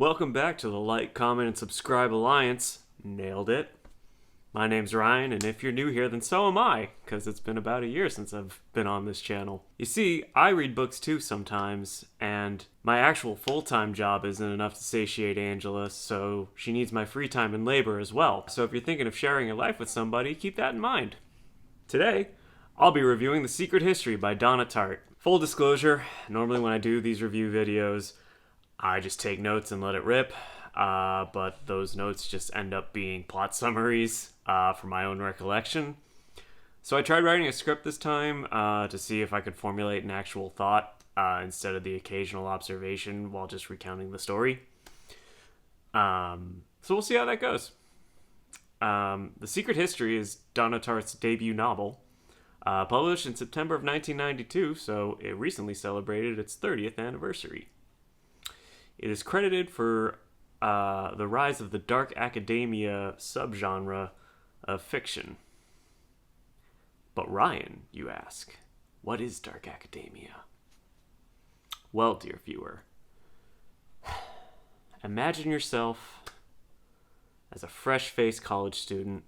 Welcome back to the Like, Comment, and Subscribe Alliance. Nailed it. My name's Ryan, and if you're new here, then so am I, because it's been about a year since I've been on this channel. You see, I read books too sometimes, and my actual full-time job isn't enough to satiate Angela, so she needs my free time and labor as well. So if you're thinking of sharing your life with somebody, keep that in mind. Today, I'll be reviewing The Secret History by Donna Tartt. Full disclosure, normally when I do these review videos, I just take notes and let it rip, but those notes just end up being plot summaries from my own recollection. So I tried writing a script this time to see if I could formulate an actual thought instead of the occasional observation while just recounting the story. So we'll see how that goes. The Secret History is Donna Tartt's debut novel, published in September of 1992, so it recently celebrated its 30th anniversary. It is credited for the rise of the dark academia subgenre of fiction. But Ryan, you ask, what is dark academia? Well, dear viewer, imagine yourself as a fresh-faced college student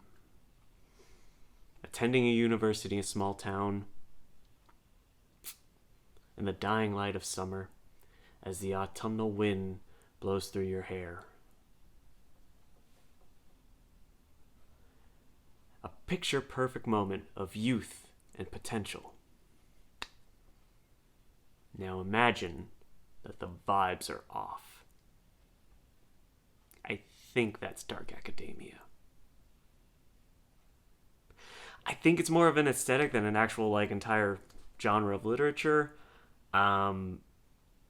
attending a university in a small town in the dying light of summer as the autumnal wind blows through your hair. A picture-perfect moment of youth and potential. Now imagine that the vibes are off. I think that's dark academia. I think it's more of an aesthetic than an actual entire genre of literature.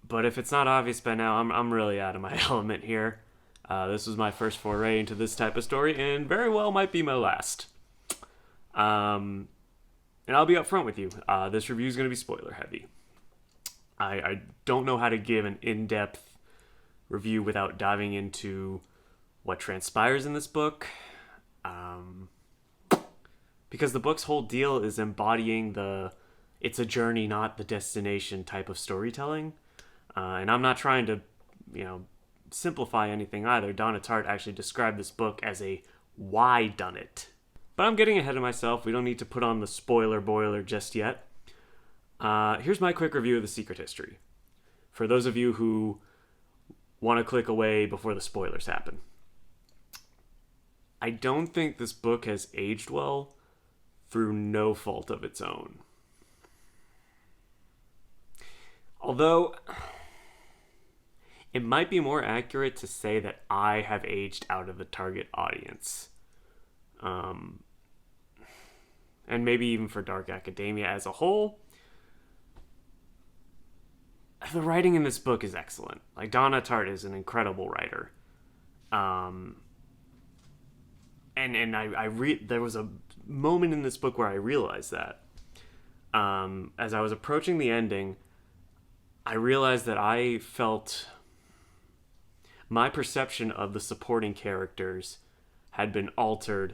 But if it's not obvious by now, I'm really out of my element here. This was my first foray into this type of story, and very well might be my last. And I'll be upfront with you. This review is going to be spoiler heavy. I don't know how to give an in-depth review without diving into what transpires in this book. Because the book's whole deal is embodying it's a journey, not the destination type of storytelling. And I'm not trying to, simplify anything either. Donna Tartt actually described this book as a why-done-it. But I'm getting ahead of myself. We don't need to put on the spoiler boiler just yet. Here's my quick review of The Secret History, for those of you who want to click away before the spoilers happen. I don't think this book has aged well through no fault of its own. Although it might be more accurate to say that I have aged out of the target audience. And maybe even for dark academia as a whole, the writing in this book is excellent. Donna Tartt is an incredible writer. And there was a moment in this book where I realized that. As I was approaching the ending, I realized that I felt my perception of the supporting characters had been altered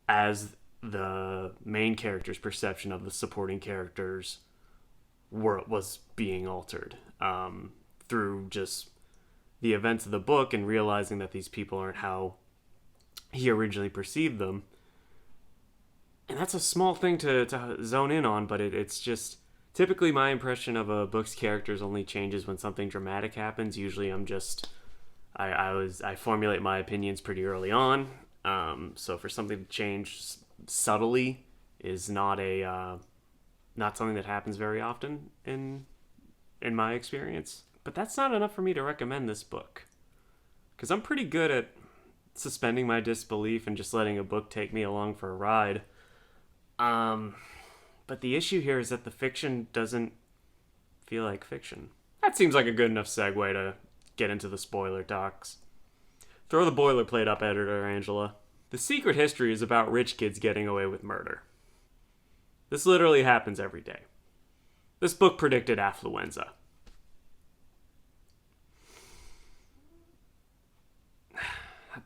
as the main character's perception of the supporting characters was being altered through just the events of the book and realizing that these people aren't how he originally perceived them. And that's a small thing to zone in on, but it's just typically my impression of a book's characters only changes when something dramatic happens. Usually I formulate my opinions pretty early on. So for something to change subtly is not something that happens very often in my experience. But that's not enough for me to recommend this book, because I'm pretty good at suspending my disbelief and just letting a book take me along for a ride. But the issue here is that the fiction doesn't feel like fiction. That seems like a good enough segue to get into the spoiler talks. Throw the boilerplate up, editor Angela. The Secret History is about rich kids getting away with murder. This literally happens every day. This book predicted affluenza.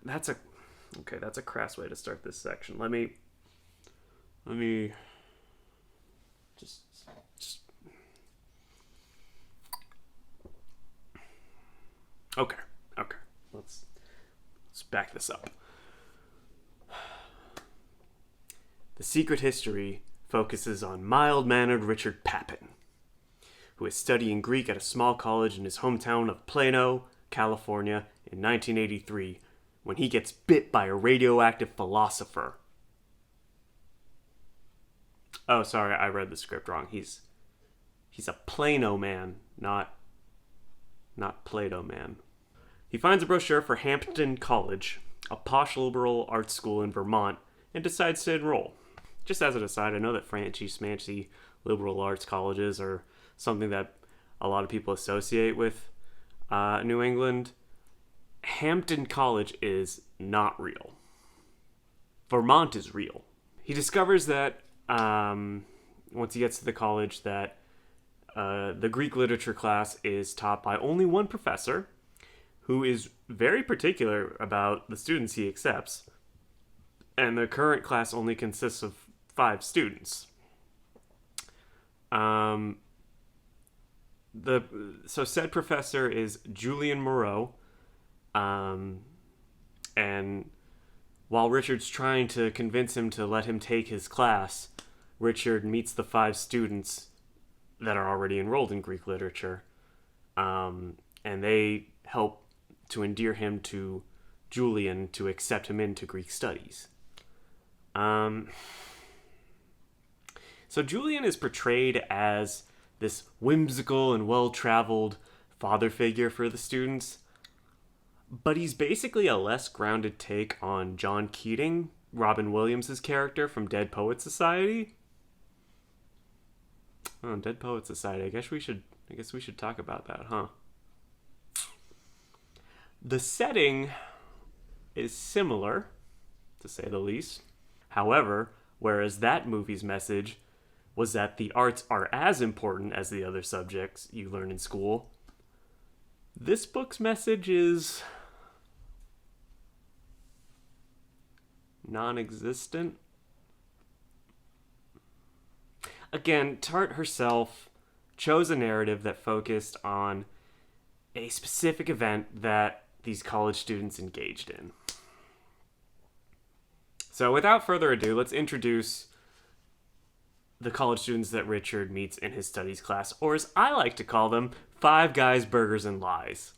That's a crass way to start this section. Let me just okay. let's back this up. The Secret History focuses on mild-mannered Richard Papin, who is studying Greek at a small college in his hometown of Plano, California, in 1983, when he gets bit by a radioactive philosopher. Oh, sorry, I read the script wrong. He's a Plano man, not Plato man. He finds a brochure for Hampton College, a posh liberal arts school in Vermont, and decides to enroll. Just as an aside, I know that fancy liberal arts colleges are something that a lot of people associate with New England. Hampton College is not real. Vermont is real. He discovers that once he gets to the college that the Greek literature class is taught by only one professor who is very particular about the students he accepts. And the current class only consists of 5 students. So said professor is Julian Moreau. And while Richard's trying to convince him to let him take his class, Richard meets the 5 students that are already enrolled in Greek literature. And they help to endear him to Julian to accept him into Greek studies. So Julian is portrayed as this whimsical and well-traveled father figure for the students, but he's basically a less grounded take on John Keating, Robin Williams' character from Dead Poets Society. Oh, Dead Poets Society. I guess we should talk about that, huh? The setting is similar, to say the least. However, whereas that movie's message was that the arts are as important as the other subjects you learn in school, this book's message is non-existent. Again, Tart herself chose a narrative that focused on a specific event that these college students engaged in. So without further ado, let's introduce the college students that Richard meets in his studies class, or as I like to call them, 5 Guys, Burgers, and Lies.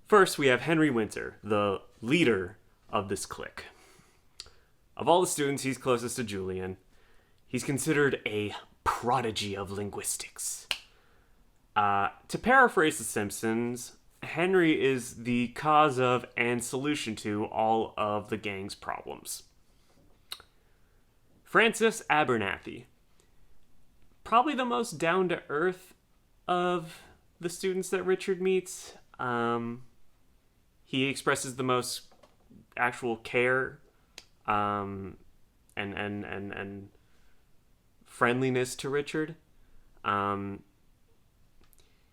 First, we have Henry Winter, the leader of this clique. Of all the students, he's closest to Julian. He's considered a prodigy of linguistics. To paraphrase The Simpsons, Henry is the cause of and solution to all of the gang's problems. Francis Abernathy, probably the most down-to-earth of the students that Richard meets. He expresses the most actual care and friendliness to Richard.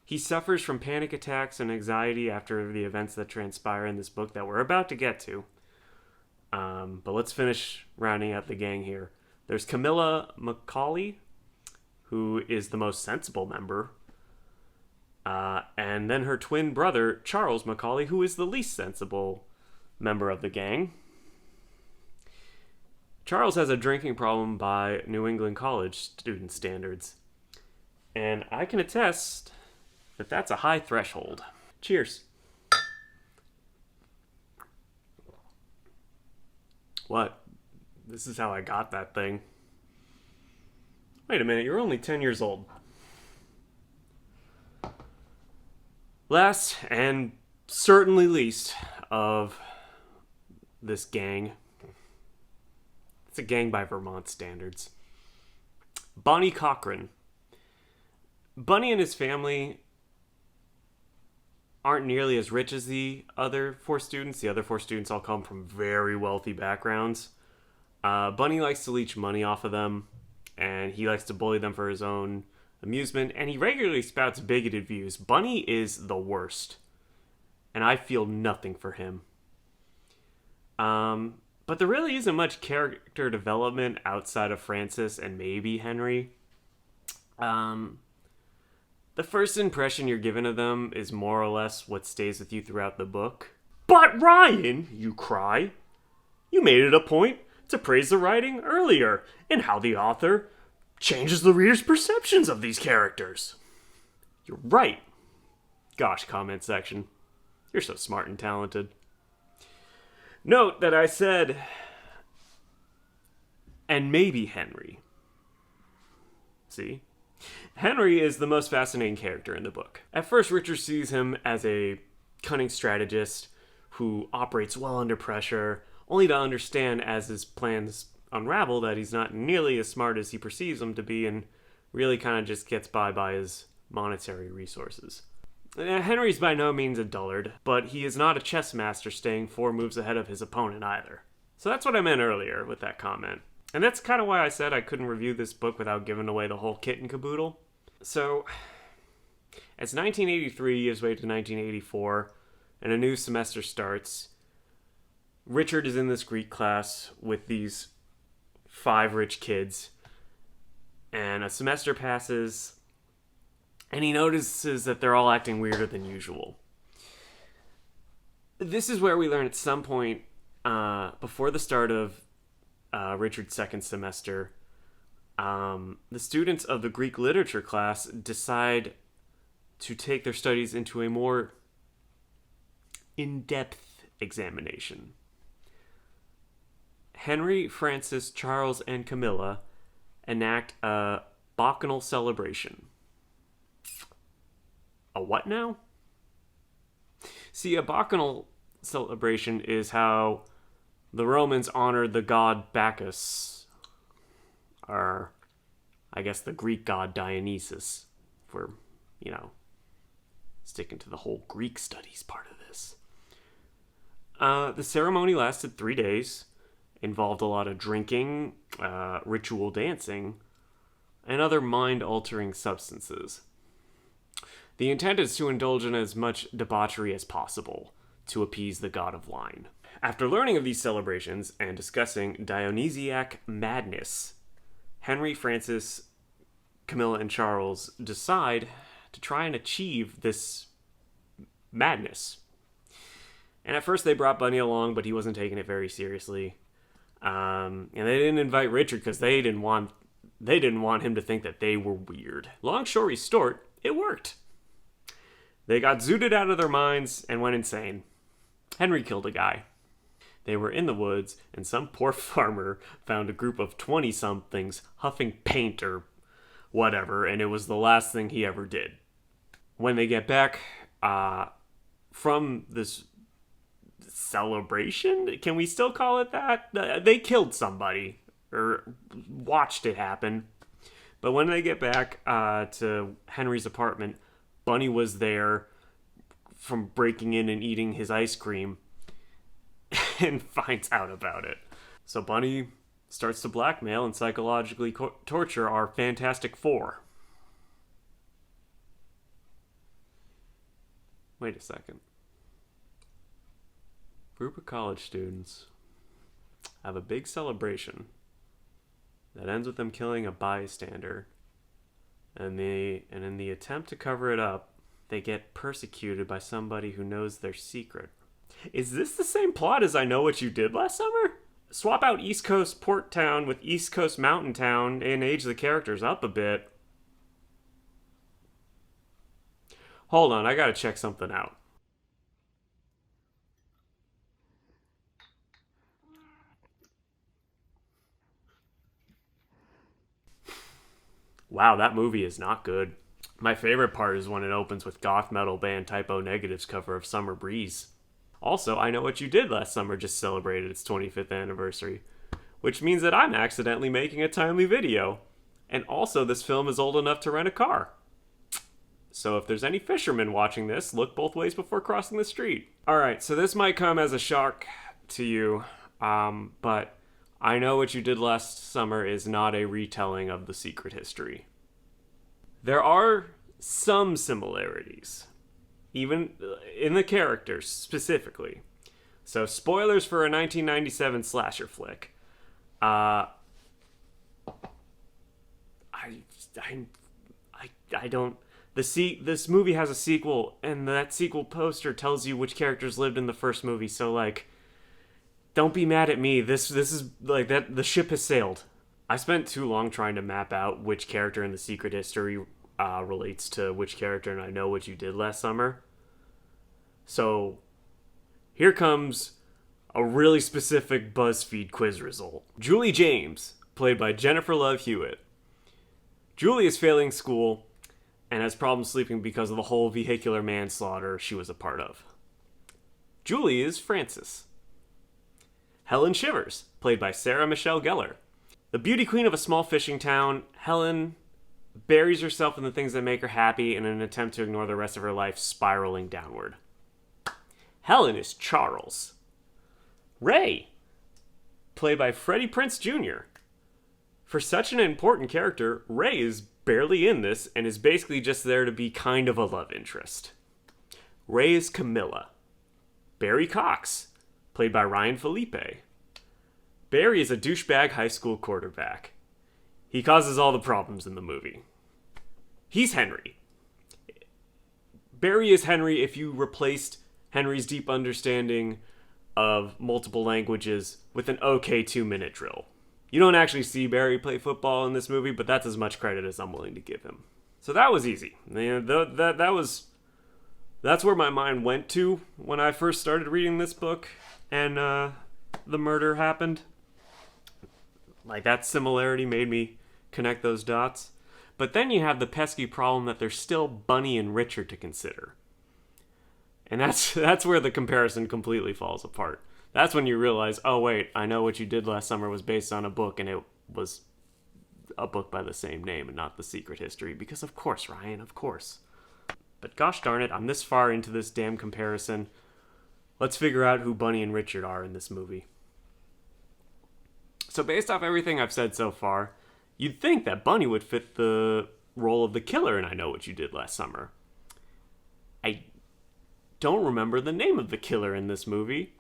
He suffers from panic attacks and anxiety after the events that transpire in this book that we're about to get to. But let's finish rounding out the gang here. There's Camilla Macaulay, who is the most sensible member. And then her twin brother, Charles Macaulay, who is the least sensible member of the gang. Charles has a drinking problem by New England college student standards. And I can attest that that's a high threshold. Cheers. What? This is how I got that thing. Wait a minute, you're only 10 years old. Last, and certainly least, of this gang. It's a gang by Vermont standards. Bonnie Cochran. Bunny and his family aren't nearly as rich as the other 4 students. The other 4 students all come from very wealthy backgrounds. Bunny likes to leech money off of them, and he likes to bully them for his own amusement, and he regularly spouts bigoted views. Bunny is the worst, and I feel nothing for him. But there really isn't much character development outside of Francis and maybe Henry. The first impression you're given of them is more or less what stays with you throughout the book. But Ryan, you cry, you made it a point to praise the writing earlier and how the author changes the reader's perceptions of these characters. You're right. Gosh, comment section. You're so smart and talented. Note that I said, and maybe Henry. See? Henry is the most fascinating character in the book. At first, Richard sees him as a cunning strategist who operates well under pressure, only to understand as his plans unravel that he's not nearly as smart as he perceives him to be and really kind of just gets by his monetary resources. Henry's by no means a dullard, but he is not a chess master staying 4 moves ahead of his opponent either. So that's what I meant earlier with that comment. And that's kind of why I said I couldn't review this book without giving away the whole kit and caboodle. So, it's 1983 gives way to 1984, and a new semester starts. Richard is in this Greek class with these 5 rich kids, and a semester passes, and he notices that they're all acting weirder than usual. This is where we learn at some point, before the start of Richard's second semester, the students of the Greek literature class decide to take their studies into a more in-depth examination. Henry, Francis, Charles, and Camilla enact a bacchanal celebration. A what now? See, a bacchanal celebration is how the Romans honored the god Bacchus, or I guess the Greek god Dionysus, if we're, sticking to the whole Greek studies part of this. The ceremony lasted 3 days, involved a lot of drinking, ritual dancing, and other mind-altering substances. The intent is to indulge in as much debauchery as possible to appease the god of wine. After learning of these celebrations and discussing Dionysiac madness, Henry, Francis, Camilla, and Charles decide to try and achieve this madness. And at first they brought Bunny along, but he wasn't taking it very seriously. And they didn't invite Richard because they didn't want him to think that they were weird. Long story short, it worked. They got zooted out of their minds and went insane. Henry killed a guy. They were in the woods, and some poor farmer found a group of 20-somethings huffing paint or whatever, and it was the last thing he ever did. When they get back from this celebration, can we still call it that? They killed somebody, or watched it happen. But when they get back to Henry's apartment, Bunny was there from breaking in and eating his ice cream, and finds out about it. So Bunny starts to blackmail and psychologically torture our Fantastic Four. Wait a second. Group of college students have a big celebration that ends with them killing a bystander, and in the attempt to cover it up, they get persecuted by somebody who knows their secret. Is this the same plot as I Know What You Did Last Summer? Swap out East Coast Port Town with East Coast Mountain Town and age the characters up a bit. Hold on, I gotta check something out. Wow, that movie is not good. My favorite part is when it opens with goth metal band Typo Negative's cover of Summer Breeze. Also, I Know What You Did Last Summer just celebrated its 25th anniversary, which means that I'm accidentally making a timely video. And also, this film is old enough to rent a car. So if there's any fishermen watching this, look both ways before crossing the street. Alright, so this might come as a shock to you, but I Know What You Did Last Summer is not a retelling of the secret history. There are some similarities, even in the characters specifically. So spoilers for a 1997 slasher flick. I don't This movie has a sequel, and that sequel poster tells you which characters lived in the first movie. So like, don't be mad at me. This is like that. The ship has sailed. I spent too long trying to map out which character in the Secret History relates to which character, and I know what you did last summer. So here comes a really specific BuzzFeed quiz result. Julie James, played by Jennifer Love Hewitt. Julie is failing school and has problems sleeping because of the whole vehicular manslaughter she was a part of. Julie is Frances. Helen Shivers, played by Sarah Michelle Gellar. The beauty queen of a small fishing town, Helen buries herself in the things that make her happy in an attempt to ignore the rest of her life spiraling downward. Helen is Charles. Ray, played by Freddie Prinze Jr. For such an important character, Ray is barely in this and is basically just there to be kind of a love interest. Ray is Camilla. Barry Cox, played by Ryan Felipe. Barry is a douchebag high school quarterback. He causes all the problems in the movie. He's Henry. Barry is Henry if you replaced Henry's deep understanding of multiple languages with an okay 2-minute drill. You don't actually see Barry play football in this movie, but that's as much credit as I'm willing to give him. So that was easy. That's where my mind went to when I first started reading this book and the murder happened. Like, that similarity made me connect those dots. But then you have the pesky problem that there's still Bunny and Richard to consider. And that's where the comparison completely falls apart. That's when you realize, oh wait, I know what you did last summer was based on a book, and it was a book by the same name and not The Secret History. Because of course, Ryan, of course. But gosh darn it, I'm this far into this damn comparison. Let's figure out who Bunny and Richard are in this movie. So based off everything I've said so far, you'd think that Bunny would fit the role of the killer in I Know What You Did Last Summer. I don't remember the name of the killer in this movie.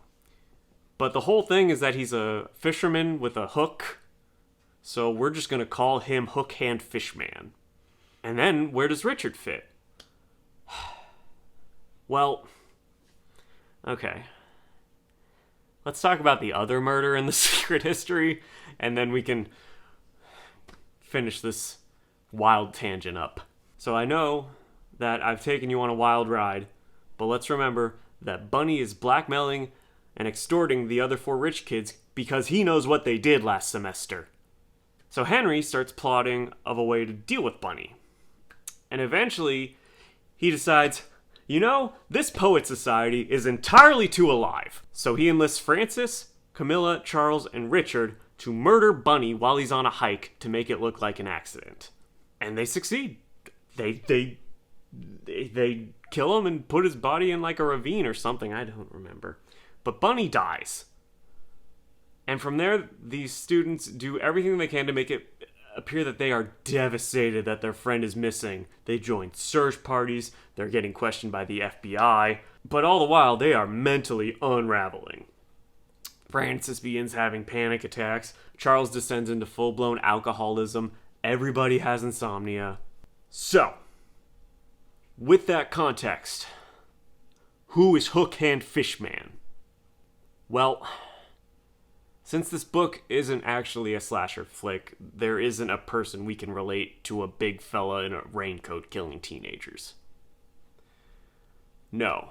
But the whole thing is that he's a fisherman with a hook. So we're just going to call him Hook Hand Fishman. And then where does Richard fit? Well, okay. Let's talk about the other murder in the Secret History, and then we can finish this wild tangent up. So I know that I've taken you on a wild ride, but let's remember that Bunny is blackmailing and extorting the other 4 rich kids because he knows what they did last semester. So Henry starts plotting of a way to deal with Bunny. And eventually, he decides, you know, this poet society is entirely too alive. So he enlists Frances, Camilla, Charles, and Richard to murder Bunny while he's on a hike to make it look like an accident. And they succeed. They kill him and put his body in like a ravine or something. I don't remember. But Bunny dies. And from there, these students do everything they can to make it appear that they are devastated that their friend is missing. They join search parties, they're getting questioned by the FBI, but all the while they are mentally unraveling. Frances begins having panic attacks, Charles descends into full-blown alcoholism, everybody has insomnia. So, with that context, who is Hook Hand Fishman? Well, since this book isn't actually a slasher flick, there isn't a person we can relate to a big fella in a raincoat killing teenagers. No.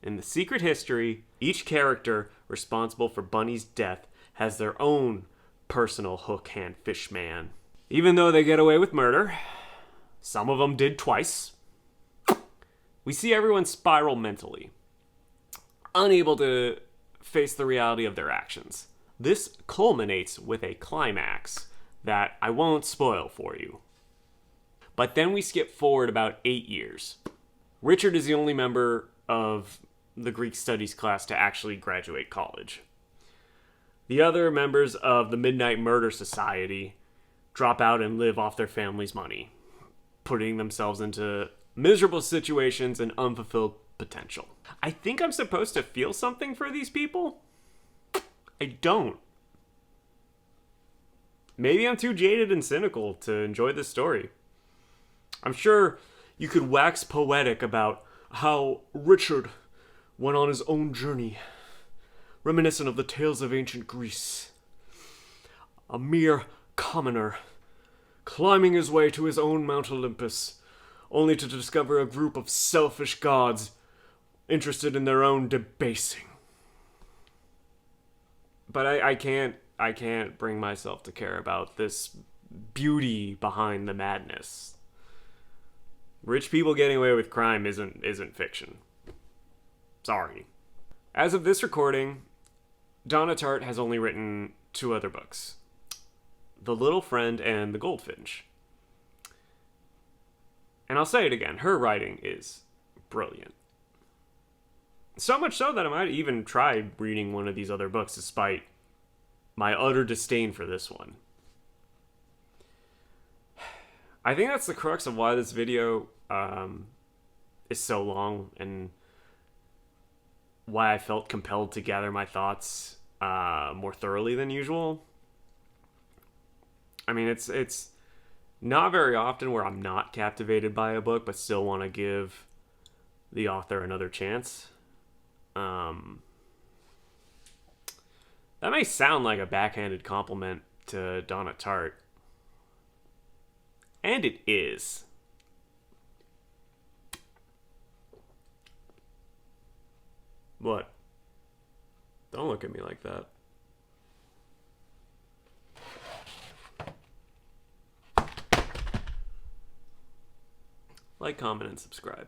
In The Secret History, each character responsible for Bunny's death has their own personal Hook Hand Fishman. Even though they get away with murder, some of them did twice, we see everyone spiral mentally, unable to face the reality of their actions. This culminates with a climax that I won't spoil for you. But then we skip forward about 8 years. Richard is the only member of the Greek studies class to actually graduate college. The other members of the Midnight Murder Society drop out and live off their family's money, putting themselves into miserable situations and unfulfilled potential. I think I'm supposed to feel something for these people. I don't. Maybe I'm too jaded and cynical to enjoy this story. I'm sure You could wax poetic about how Richard went on his own journey, reminiscent of the tales of ancient Greece. A mere commoner, climbing his way to his own Mount Olympus, only to discover a group of selfish gods interested in their own debasing. But I can't bring myself to care about this beauty behind the madness. Rich people getting away with crime isn't fiction. Sorry. As of this recording, Donna Tartt has only written 2 other books: The Little Friend and The Goldfinch. And I'll say it again, her writing is brilliant. So much so that I might even try reading one of these other books despite my utter disdain for this one. I think that's the crux of why this video is so long, and why I felt compelled to gather my thoughts more thoroughly than usual. I mean, it's not very often where I'm not captivated by a book but still want to give the author another chance. That may sound like a backhanded compliment to Donna Tartt. And it is. What? Don't look at me like that. Like, comment, and subscribe.